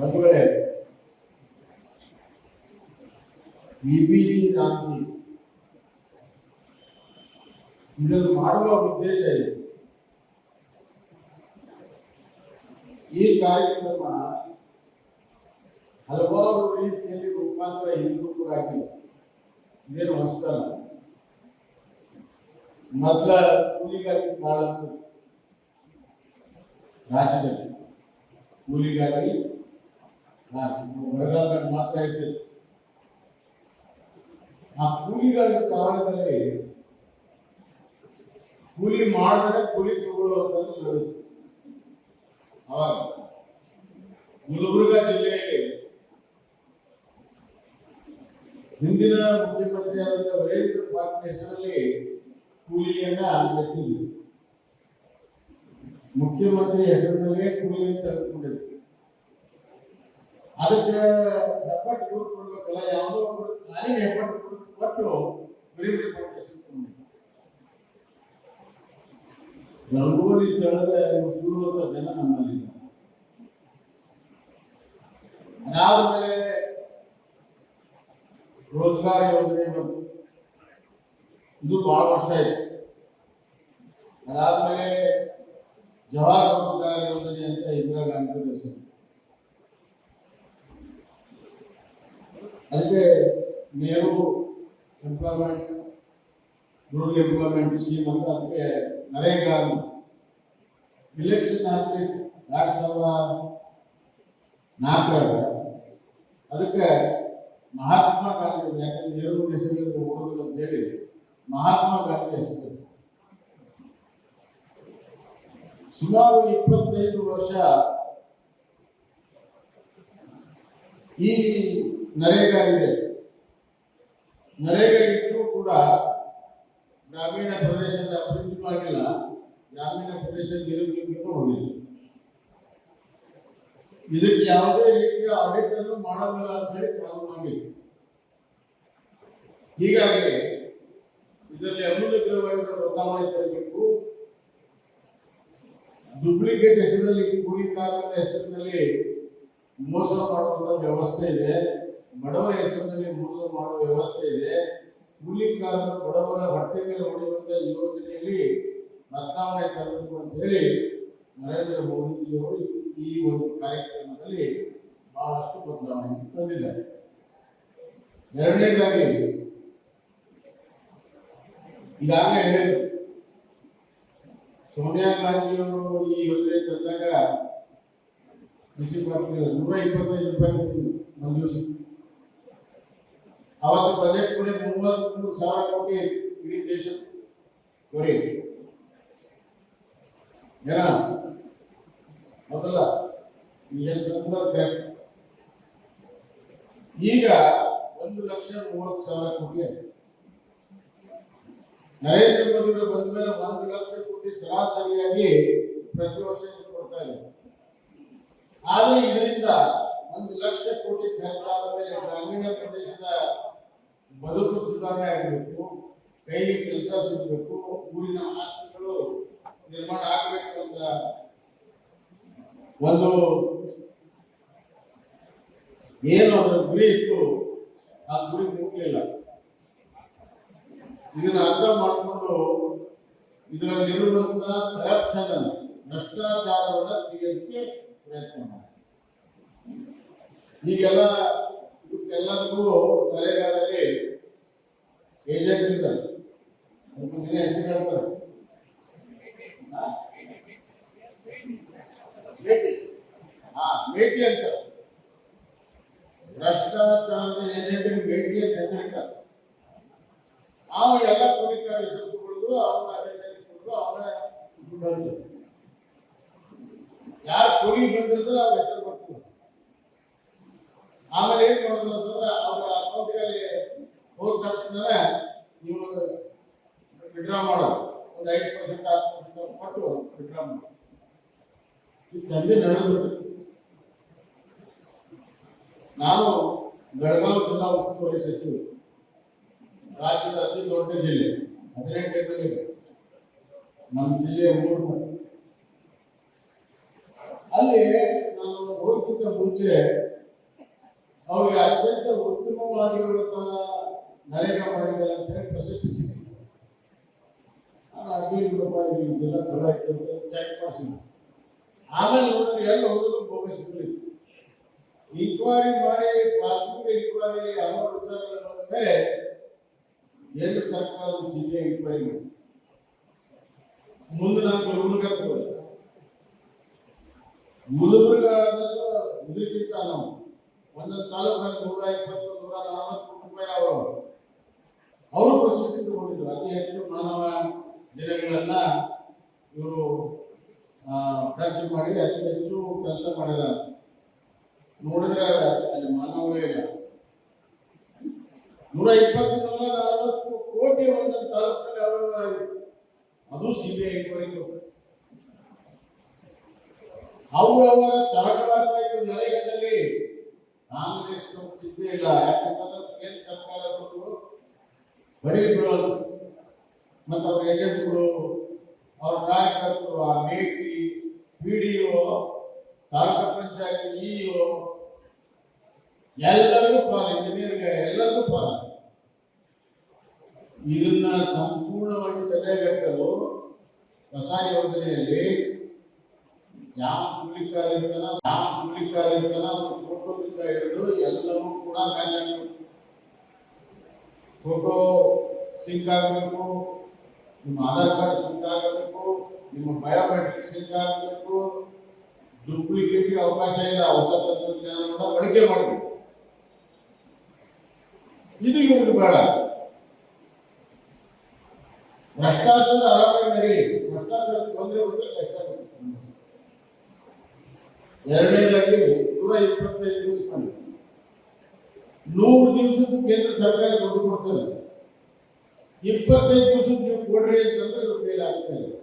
ಬಂಧುಗಳೇ, ವಿಬಿಜಿ ರಾಮ್ಜಿ ಇದನ್ನು ಮಾಡುವ ಉದ್ದೇಶ ಇದೆ. ಈ ಕಾರ್ಯಕ್ರಮ ಹಲವಾರು ರೀತಿಯಲ್ಲಿ ರೂಪಾಂತರ ಹಿಂದೂ ಕೂಡ ಆಗಿದೆ. ಇದೇನು ಹೊಸದಲ್ಲ. ಮೊದಲ ಕೂಲಿಗಾಗಿ ಬಹಳ ರಾಜ್ಯದಲ್ಲಿ ಕೂಲಿಗಾಗಿ ಬರಗಾಲದಾಗ ಮಾತ್ರ ಇರ್ತದೆ. ಆ ಕೂಲಿಗಳ ಕಾಲದಲ್ಲಿ ಕೂಲಿ ಮಾಡಿದ್ರೆ ಕೂಲಿ ತಗೊಳ್ಳುವಂಥದ್ದು ಅವಾಗ ಗುಲ್ಬರ್ಗ ಜಿಲ್ಲೆಯಲ್ಲಿ ಹಿಂದಿನ ಮುಖ್ಯಮಂತ್ರಿಯಾದಂಥ ವೀರೇಂದ್ರ ಪಾಟೀಲ್ ಹೆಸರಲ್ಲಿ ಕೂಲಿಯನ್ನ ಎತ್ತಿದ್ರು. ಮುಖ್ಯಮಂತ್ರಿ ಹೆಸರಿನಲ್ಲೇ ಕೂಲಿಯನ್ನು ತೆಗೆದುಕೊಂಡಿದ್ರು. ಅದಕ್ಕೆ ಎಫರ್ಟ್ ಕೊಡ್ಬೇಕಲ್ಲ, ಯಾವುದೋ ಒಂದು ಖಾಲಿ ಎಫರ್ಟ್ ಕೊಟ್ಟು ವೀರೇಂದ್ರ ಪಾಟೀಲ್ ಹೆಸರು ರಂಗೋಲಿ ತೆಳೆದ ಸುಡುವಂತ ಜನ ನಮ್ಮಲ್ಲಿಲ್ಲ. ಅದಾದ್ಮೇಲೆ ರೋಜ್ಗಾರ್ ಯೋಜನೆ ಬಂತು. ಇದು ಬಹಳ ವರ್ಷ ಆಯ್ತು. ಅದಾದ್ಮೇಲೆ ಜವಾಹರ್ ರೋಜ್ಗಾರ್ ಯೋಜನೆ ಅಂತ ಇಂದಿರಾ ಗಾಂಧಿ ಹೆಸರು. ಅದಕ್ಕೆ Nehru employment rural employment scheme ಅಂತ ಅದಕ್ಕೆ ನರೇಗಾ ಇಲೆಕ್ಷನ್ ಆದ್ರೆ 2004 ಅದಕ್ಕೆ ಮಹಾತ್ಮ ಗಾಂಧಿ, ಯಾಕಂದ್ರೆ ನೆಹರು ಹೆಸರು ಓಡೋದು ಅಂತ ಹೇಳಿ ಮಹಾತ್ಮ ಗಾಂಧಿ ಹೆಸರು. ಸುಮಾರು 25 ವರ್ಷ ಈ ನರೇಗಾ ಇದೆ. ನರೇಗಾ ಇದ್ರೂ ಕೂಡ ಗ್ರಾಮೀಣ ಪ್ರದೇಶದ ಅಭಿವೃದ್ಧಿ ಆಗಿಲ್ಲ, ಗ್ರಾಮೀಣ ಪ್ರದೇಶದ ನಿರುದ್ಯೋಗ ಹೋಗಿಲ್ಲ. ಇದಕ್ಕೆ ಯಾವುದೇ ರೀತಿಯ ಆಡಿಟ್ ಅನ್ನು ಮಾಡೋದಿಲ್ಲ ಅಂತ ಹೇಳಿ ಕಾನೂನಾಗಿದೆ. ಹೀಗಾಗಿ ಇದರಲ್ಲಿ ಅಮೂಲ್ಯವಾದ ಬದಲಾವಣೆ ತರಬೇಕು. ಡುಪ್ಲಿಕೇಟ್ ಹೆಸರಿನಲ್ಲಿ ಕೂಲಿಕಾರರ ಹೆಸರಿನಲ್ಲಿ ಮೋಸ ಮಾಡುವಂತ ವ್ಯವಸ್ಥೆ ಇದೆ. ಬಡವರ ಹೆಸರಿನಲ್ಲಿ ಮೋಸ ಮಾಡುವ ವ್ಯವಸ್ಥೆ ಇದೆ. ಕೂಲಿಕಾರರು ಬಡವರ ಹೊಟ್ಟೆ ಮೇಲೆ ಹೊಡೆಯುವಂತ ಯೋಜನೆಯಲ್ಲಿ ಬದಲಾವಣೆ ತರಬೇಕು ಅಂತ ಹೇಳಿ ನರೇಂದ್ರ ಮೋದಿಜಿಯವರು ಈ ಒಂದು ಕಾರ್ಯಕ್ರಮದಲ್ಲಿ ಬಹಳಷ್ಟು ಬದಲಾವಣೆ ತಂದಿದ್ದಾರೆ. ಎರಡನೇದಾಗಿ ಈಗಾಗಲೇ ಹೇಳಿದ್ರು, ಸೋನಿಯಾ ಗಾಂಧಿಯವರು ಈ ಯೋಜನೆ ತಂದಾಗ ಕೃಷಿ ಪತ್ತಿನ 125 ರೂಪಾಯಿ ಮಂಜೂರು. ಅವತ್ತು ಬಜೆಟ್ ಕೂಡ 33,000 ಕೋಟಿ ಇಡೀ ದೇಶ ನೋಡಿ ಏನ ಮೊದಲ ಈಗ 1,30,30,000 ಕೋಟಿ. ನರೇಂದ್ರ ಮೋದಿ ಅವರು ಬಂದ ಮೇಲೆ 1,00,000 ಕೋಟಿ ಸರಾಸರಿಯಾಗಿ ಪ್ರತಿ ವರ್ಷ ಕೊಡ್ತಾ ಇದ್ದಾರೆ. ಆದ್ರೆ ಇದರಿಂದ 1,00,000 ಕೋಟಿ ಖರ್ಚಾದ ಮೇಲೆ ಗ್ರಾಮೀಣ ಪ್ರದೇಶದ ಬದುಕು ಸುಧಾರಣೆ ಆಗಬೇಕು, ಕೈಗೆ ಕೆಲಸ ಸಿಗಬೇಕು, ಊರಿನ ಆಸ್ತಿಗಳು ನಿರ್ಮಾಣ ಆಗಬೇಕು ಅಂತ ಒಂದು ಏನು ಅದರ ಗುರಿ ಇತ್ತು, ಆ ಗುರಿ ಮುಟ್ಟಲಿಲ್ಲ. ಇದನ್ನ ಅರ್ಥ ಮಾಡಿಕೊಂಡು ಇದರಲ್ಲಿರುವಂತಹ ಕರಪ್ಷನ್ ಅನ್ನು, ಭ್ರಷ್ಟಾಚಾರವನ್ನು ತೆಗೆಯೋದಕ್ಕೆ ಪ್ರಯತ್ನ ಮಾಡಿ. ಈಗೆಲ್ಲ ಎಲ್ಲರಿಗೂ ನರೇಗಾದಲ್ಲಿ ಏಜೆಂಟ್ ಇರ್ತಾರೆ, ಹೆಸರು ಹೇಳ್ತಾರೆ, ಮೇಟಿ ಅಂತ ಭ್ರಷ್ಟಾಚಾರದ ಏಜೆಂಟ್ ಮೇಟಿ ಅಂತ ಹೆಸರಿಟ್ಟಾರೆ. ಅವ ಎಲ್ಲ ಕೂಲಿಕಾರ ಹೆಸರು ತಗೊಳ್ಳೋದು, ಅವನ ಕೊಡೋದು, ಅವನ ಯಾರು ಕೂಲಿ ಬಂದಿರ್ತಾರೆ ಅವ್ರ ಹೆಸರು ಬರ್ತದೆ. ಆಮೇಲೆ ಏನ್ ಮಾಡೋದು ಅಂತಂದ್ರೆ ಅವ್ರ ಅಕೌಂಟ್ಗೆ ಹೋದ ತಕ್ಷಣ ನೀವು ವಿಡ್ರಾ ಮಾಡೋದು, ಒಂದು 5% 10% ಕೊಟ್ಟು ವಿಡ್ರಾ ಮಾಡೋದು. ಈ ತಂದೆ ನಡೆದ್ರು. ನಾನು ಬೆಳಗಾವಿ ಜಿಲ್ಲಾ ಉಸ್ತುವಾರಿ ಸಚಿವ, ರಾಜ್ಯದ ಅತಿ ದೊಡ್ಡ ಜಿಲ್ಲೆ, 18 MLA ನಮ್ಮ ಜಿಲ್ಲೆಯ 3 ಅಲ್ಲಿ ನಾನು ಹೋಗಿದ್ದ ಮುಂಚೆ ಅವ್ರಿಗೆ ಅತ್ಯಂತ ಉತ್ತಮವಾಗಿರುವಂತಹ ನರೇಗಾ ಮಾಡಿದ್ದಾರೆ ಅಂತ ಹೇಳಿ ಪ್ರಶಸ್ತಿ ಸಿಕ್ಕಿದೆ. 15 ರೂಪಾಯಿ ಇದೆಲ್ಲ ಚಲೋ ಆಯ್ತು ಅಂತ ಚೆಕ್ ಮಾಡಿಸಿದ್ರು. ಆಮೇಲೆ ನೋಡಿದ್ರೆ ಎಲ್ಲ ಹೋದ್ರು ಬೋಗಸ್ ಇರಲಿಲ್ಲ. ಇನ್ಕ್ವೈರಿ ಮಾಡಿ ಪ್ರಾಥಮಿಕ ಇನ್ಕ್ವೈರಿ ಹಲವು ವಿಚಾರಗಳ ಮೇಲೆ ಕೇಂದ್ರ ಸರ್ಕಾರದ ಸಿಬಿಐ ಇನ್ಕ್ವೈರಿ ಮಾಡಿ ಮುಂದೆ ನಾವು ಗುಲ್ಬರ್ಗಾದಲ್ಲೂ ಇದಕ್ಕಿಂತ ನಾವು ಒಂದೊಂದು ತಾಲೂಕಿನ 120, 140 ರೂಪಾಯಿ ಅವರು ಪ್ರಶಸ್ತಿ ತಗೊಂಡಿದ್ರು. ಅತಿ ಹೆಚ್ಚು ಮಾನವ ದಿನಗಳನ್ನ ಇವರು ಖರ್ಚು ಮಾಡಿ ಅತಿ ಹೆಚ್ಚು ಕೆಲಸ ಮಾಡಿರ. ನೋಡಿದ್ರೆ ಅಲ್ಲಿ ಮಾನವರೇ ಇಲ್ಲ. 120, 140 ಕೋಟಿ ಒಂದೊಂದು ತಾಲೂಕಿನಲ್ಲಿ ಅವ್ಯವಹಾರ, ಅದು ಸಿಬಿಐ ಇನ್ಕ್ವೈರಿ. ಅವ್ಯವಹಾರ ತಡವಾಗ್ತಾ ಇತ್ತು. ನರೇಗಾದಲ್ಲಿ ಕಾಂಗ್ರೆಸ್ ಸಿದ್ದೇ ಇಲ್ಲ. ಯಾಕಂತಂದ್ರೆ ಕೇಂದ್ರ ಸರ್ಕಾರ ಬಡಿ ಬಿಡೋದು ಮತ್ತು ಅವ್ರ ಏಜೆಂಟ್ಗಳು, ಅವ್ರ ಕಾರ್ಯಕರ್ತರು, ಆ ಮೇಟಿ, PDO, ತಾಲೂಕು ಪಂಚಾಯತ್ EO ಎಲ್ಲರಿಗೂ ಪಾಲು, ಇಂಜಿನಿಯರ್ಗೆ ಎಲ್ಲರಿಗೂ ಪಾಲು. ಇದನ್ನ ಸಂಪೂರ್ಣವಾಗಿ ತಡೆಗಟ್ಟಲು ಹೊಸ ಯೋಜನೆಯಲ್ಲಿ ಯಾವ ಕೂಲಿಕಾರಿರ್ತನ ಫೋಟೋದಿಂದ ಹಿಡಿದು ಎಲ್ಲವೂ ಕೂಡ ಫೋಟೋ ಸಿಂಕ್ ಆಗಬೇಕು, ನಿಮ್ಮ ಆಧಾರ್ ಕಾರ್ಡ್ ಸಿಂಕ್ ಆಗಬೇಕು, ನಿಮ್ಮ ಬಯೋಮೆಟ್ರಿಕ್ ಸಿಂಕ್ ಆಗಬೇಕು. ಡುಪ್ಲಿಕೇಟ್ ಅವಕಾಶ ಇಲ್ಲ. ಹೊಸ ತಂತ್ರಜ್ಞಾನವನ್ನು ಬಳಕೆ ಮಾಡಬೇಕು. ಇದು ಇವ್ರಿಗೆ ಬೇಡ. ಭ್ರಷ್ಟಾಚಾರ ಆರೋಗ್ಯ ಮೆರೀಲಿ. ಭ್ರಷ್ಟಾಚಾರ ತೊಂದರೆ ಬಂದರೆ ಕಷ್ಟ ಆಗುತ್ತೆ. ಎರಡನೇದಾಗಿ 125 ದಿವಸ 100 ದಿವಸದ ಕೇಂದ್ರ ಸರ್ಕಾರ ದುಡ್ಡು ಕೊಡ್ತದೆ. 25 ದಿವಸಕ್ಕೆ ನೀವು ಕೊಡ್ರಿ ಅಂತಂದ್ರೆ ಫೇಲ್ ಆಗ್ತಾ ಇದೆ.